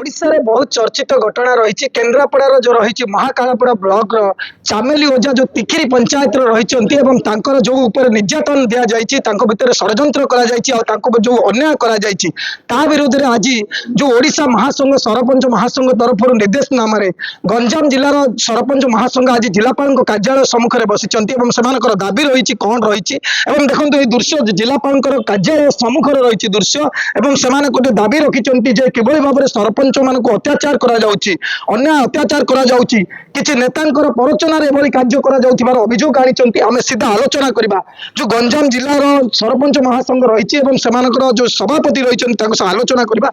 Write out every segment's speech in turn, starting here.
ओडिशा रे बहुत चर्चित घटना रही केन्द्रापड़ार जो रही महाकालपड़ा ब्लॉक चामेली ओझा जो तिखिरी पंचायत रही जो ऊपर निर्यातन दि जाती भितर षड्यंत्र जो अन्याय करा विरोध में आज जो ओडिशा महासंघ सरपंच महासंघ तरफ निर्देशनामा गंजाम जिलार सरपंच महासंघ आज जिलापाल कार्यालय सम्मुखें बसी दाबी रही कौन रही देखो ये दृश्य जिलापाल कार्यालय सम्मुखें रही दृश्य और गोटे दाबी रखिंट किभली भाव में सरपंच मान अत्याचार अन्याय अत्याचार किसी नेतांकर प्ररोचनार एभली कार्य कर अभियोग आनी आम सीधा आलोचना करवा जो गंजाम जिलार सरपंच महासंघ रही जो सभापति रही आलोचना करवा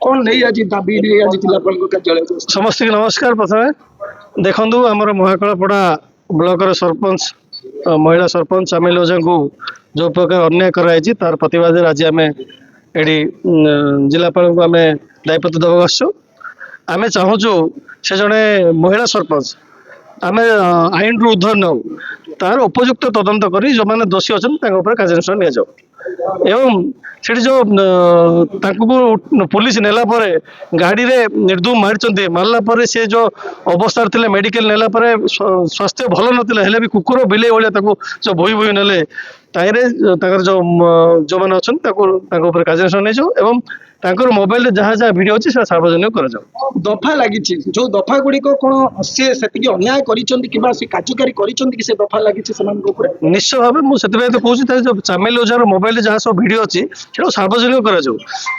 कौन नहीं आज दाबी आज जिलापाल कार्यालय समस्त नमस्कार। प्रथम देखु आमर महाकालपड़ा ब्लॉक सरपंच महिला सरपंच चामेली ओझा को जो प्रकार अन्याय कराई तार प्रतिवाद आज आम एडी जिलापाल को आम दायित्व देवाक आसु आम चाहूँ से जड़े महिला सरपंच आम आईन रु उद्धर नौ तार उपयुक्त तदंत कर जो मैंने दोषी अच्छा कार्यानुष्ठान नि जाओ एवं से जो पुलिस नेला गाड़ी रे निर्धूम मारला से जो अवस्था थे मेडिकल नेला स्वास्थ्य भल ना भी कुकुर बिले भाया जो बोई बोई नेले ताइरे जो मैंने अच्छा कार्यानुष्ठान नहीं जाओ तांकर मोबाइल जहाँ जहाँ वीडियो अच्छी सार्वजनिक कर दफा लगी जो दफा गुड़िक कौन सी अन्याय कार्यकारी कर दफा लगी निश्चय भाव मुझे तो कहूँ जो चामेली ओझार मोबाइल जहाँ सब वीडियो अच्छी सार्वजनिक कर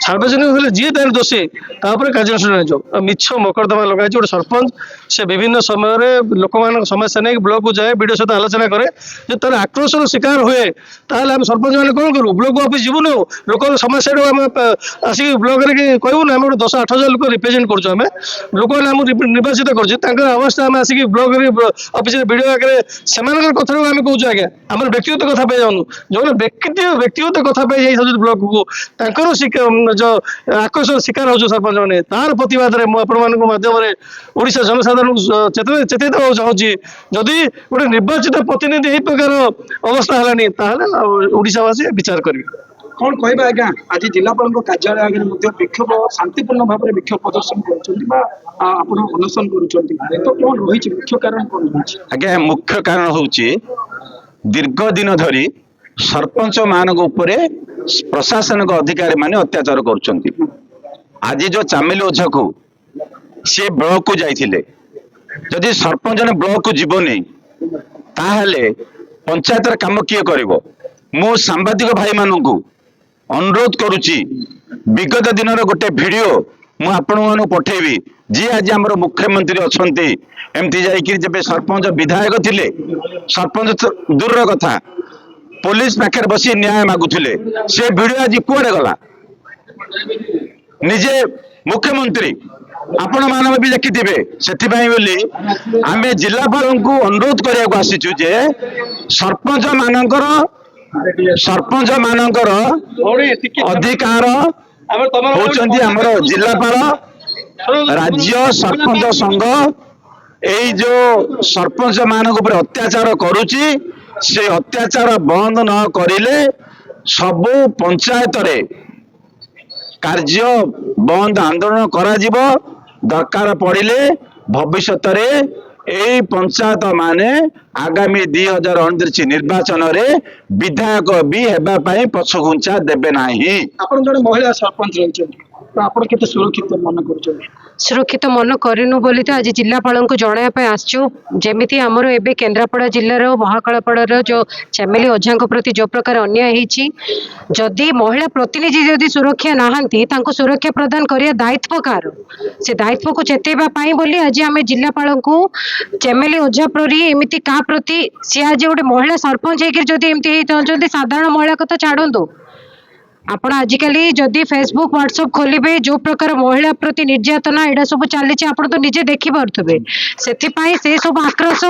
सार्वजनिक जी तार दोषी कार्यानुष्ठान जाओ मिछ मकरदमा लगे गोटे सरपंच से विभिन्न समय लोक समस्या नहीं ब्लॉक को जाए वीडियो सहित आलोचना करे जो तार आक्रोशन शिकार हुए ताल सरपंच मैंने कौन करूँ ब्लॉक ऑफिस जीवन लोक समस्या आसिक ब्लॉक रे कहूँ ना 10-8 हजार लोक रिप्रेजेंट करें लोक निर्वाचित करवास्ता आम आसिक ब्लॉक ऑफिस वीडियो आगे से कथा आम कहूँ आज्ञा आम व्यक्तिगत कथा पे जाऊँ जो व्यक्तिगत कथा पे ब्लॉक को जो आकर्षण शिकार हो सरपंच मैंने तार प्रतिवाद में मुझे माध्यम ओडिशा जनसाधारण चेतई देवा चाहूँगी जदि गोटे निर्वाचित प्रतिनिधि यही प्रकार अवस्था है ओडिशावासी विचार करेंगे कौन कह आज्ञा आज जिलापाल कार्यालय आगे विक्षोभ शांतिपूर्ण भाव में विक्षोभ प्रदर्शन करनशन कर कौन रही मुख्य कारण कौन रही आज्ञा मुख्य कारण हूँ दीर्घ दिन धरी सरपंच मान प्रशासनिक अधिकारी माने अत्याचार कर आज जो चामेली ओझा को सी ब्लॉक को जाइए जदि सरपंच ने ब्लॉक को जीवनी ताहले पंचायत काम किए कर मु सांबादिक भाई मानू अनुरोध करुच्ची विगत दिन गोटे वीडियो मु आपण पठेबी जी आज आम मुख्यमंत्री अच्छा एमती जब सरपंच विधायक थिले सरपंच दूर कथा पुलिस पाखे बसी न्याय मागुले से वीडियो आज कुआडे गला निजे मुख्यमंत्री आपण मान भी देखिथे से आम जिलापाल को अनुरोध करने आसीचु जे सरपंच मानकर अधिकार होचंदी हमर जिलापाल राज्य सरपंच संघ यही जो सरपंच मान अत्याचार करुची से अत्याचार बंद न करिले सबु पंचायत रे कार्य बंद आंदोलन करा जिवो दरकार पड़िले भविष्य रे यही पंचायत माने आगामी 2029 निर्वाचन रे विधायक भी हेबा पाई पछघुंचा देबे नाही। आपण जने महिला सरपंच रहिछन तो आपण केते सुरक्षित मन करछन सुरक्षित मन करनु बोली तो आज जिलापाल को जणाया पे आसचु जेमिति हमर एबे केन्द्रापड़ा जिल्लार महाकालपड़ार जो चामेली ओझा प्रति जो प्रकार अन्याय हेछि जदि महिला प्रतिनिधि जदि सुरक्षा नाहंती तांको सुरक्षा प्रदान करिया दायित्व कार से दायित्व को चेतेबा पाई बोली आज आमे जिलापाल को चामेली ओझा प्रति एमिति का प्रति सी आज गोटे महिला सरपंच हेकि जदि एमिति हेतंती साधारण महिला कथा छाड़ंतु आपण आजिकल जदि फेसबुक व्हाट्सएप खोलिबे जो प्रकार महिला प्रति निर्यातना एडा सब चली आपण तो निजे देखि पारथबे से सब आक्रोश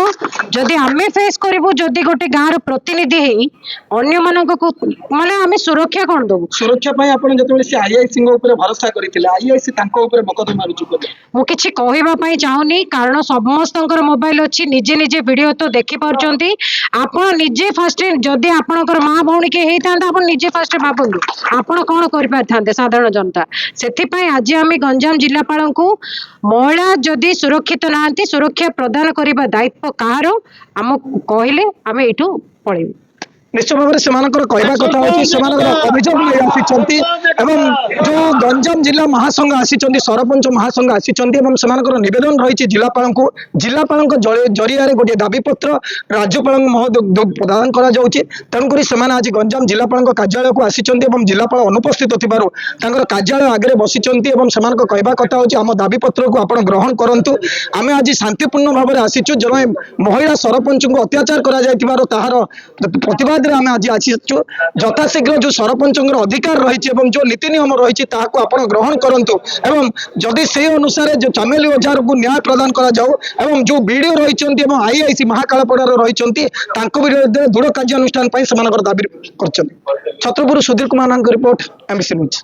जदि आमे फेस करिवो जदि गोटे गाँव प्रतिनिधि हेई अन्य मानक को माने आमे सुरक्षा कोन दबो सुरक्षा पय आपण जतबे से आईआईसी ऊपर भरोसा करिथिले आईआईसी तांको ऊपर मकदमा रुजु करे मु किछि कहबा पय चाहूनी कारण समस्तंकर मोबाइल अछि निजे निजे वीडियो तो देखि पारचंती आपण निजे फर्स्ट जदि आपणकर मां भौणी के हेई तांता आपण निजे फर्स्ट भाबंदु ଆପଣ କଣ କରିପାରିଥାନ୍ତେ ସାଧାରଣ ଜନତା। ସେଥିପାଇଁ ଆଜି ଆମେ ଗଞ୍ଜାମ ଜିଲ୍ଲାପାଳଙ୍କୁ ମହିଳା ଯଦି ସୁରକ୍ଷିତ ନାହାନ୍ତି ସୁରକ୍ଷା ପ୍ରଦାନ କରିବା ଦାୟିତ୍ୱ କାହାର ଆମକୁ କହିଲେ ଆମେ ଏଇଠୁ ପଳେଇବୁ। ନିଶ୍ଚୟ ଭାବରେ ସେମାନଙ୍କର କହିବା କଥା ହେଉଛି ସେମାନଙ୍କର ଅଭିଯୋଗ ନେଇ ଆସିଛନ୍ତି ଏବଂ ଯୋଉ ଗଞ୍ଜାମ ଜିଲ୍ଲା ମହାସଂଘ ଆସିଛନ୍ତି ସରପଞ୍ଚ ମହାସଂଘ ଆସିଛନ୍ତି ଏବଂ ସେମାନଙ୍କର ନିବେଦନ ରହିଛି ଜିଲ୍ଲାପାଳଙ୍କ ଜରିଆରେ ଗୋଟିଏ ଦାବିପତ୍ର ରାଜ୍ୟପାଳଙ୍କ ମହୋଦୟ ପ୍ରଦାନ କରାଯାଉଛି। ତେଣୁକରି ସେମାନେ ଆଜି ଗଞ୍ଜାମ ଜିଲ୍ଲାପାଳଙ୍କ କାର୍ଯ୍ୟାଳୟକୁ ଆସିଛନ୍ତି ଏବଂ ଜିଲ୍ଲାପାଳ ଅନୁପସ୍ଥିତ ଥିବାରୁ ତାଙ୍କର କାର୍ଯ୍ୟାଳୟ ଆଗରେ ବସିଛନ୍ତି ଏବଂ ସେମାନଙ୍କ କହିବା କଥା ହେଉଛି ଆମ ଦାବିପତ୍ରକୁ ଆପଣ ଗ୍ରହଣ କରନ୍ତୁ। ଆମେ ଆଜି ଶାନ୍ତିପୂର୍ଣ୍ଣ ଭାବରେ ଆସିଛୁ ଜଣେ ମହିଳା ସରପଞ୍ଚଙ୍କୁ ଅତ୍ୟାଚାର କରାଯାଇଥିବାର ତାହାର ପ୍ରତିବାଦ ଆମେ ଆଜି ଆସିଛୁ। ଯଥାଶୀଘ୍ର ଯୋଉ ସରପଞ୍ଚଙ୍କର ଅଧିକାର ରହିଛି ଏବଂ ଯୋଉ ନୀତି ନିୟମ ରହିଛି ତାହାକୁ ଆପଣ ଗ୍ରହଣ କରନ୍ତୁ ଏବଂ ଯଦି ସେହି ଅନୁସାରେ ଯୋଉ ଚାମେଲି ଓଝାକୁ ନ୍ୟାୟ ପ୍ରଦାନ କରାଯାଉ ଏବଂ ଯୋଉ ବିଡିଓ ରହିଛନ୍ତି ଏବଂ ଆଇଆଇସି ମହାକାଳପଡ଼ାର ରହିଛନ୍ତି ତାଙ୍କ ବିରୁଦ୍ଧରେ ଦୃଢ଼ କାର୍ଯ୍ୟାନୁଷ୍ଠାନ ପାଇଁ ସେମାନଙ୍କର ଦାବି କରିଛନ୍ତି। ଛତ୍ରପୁର ସୁଧୀର କୁମାରଙ୍କ ରିପୋର୍ଟ MBC ନ୍ୟୁଜ୍।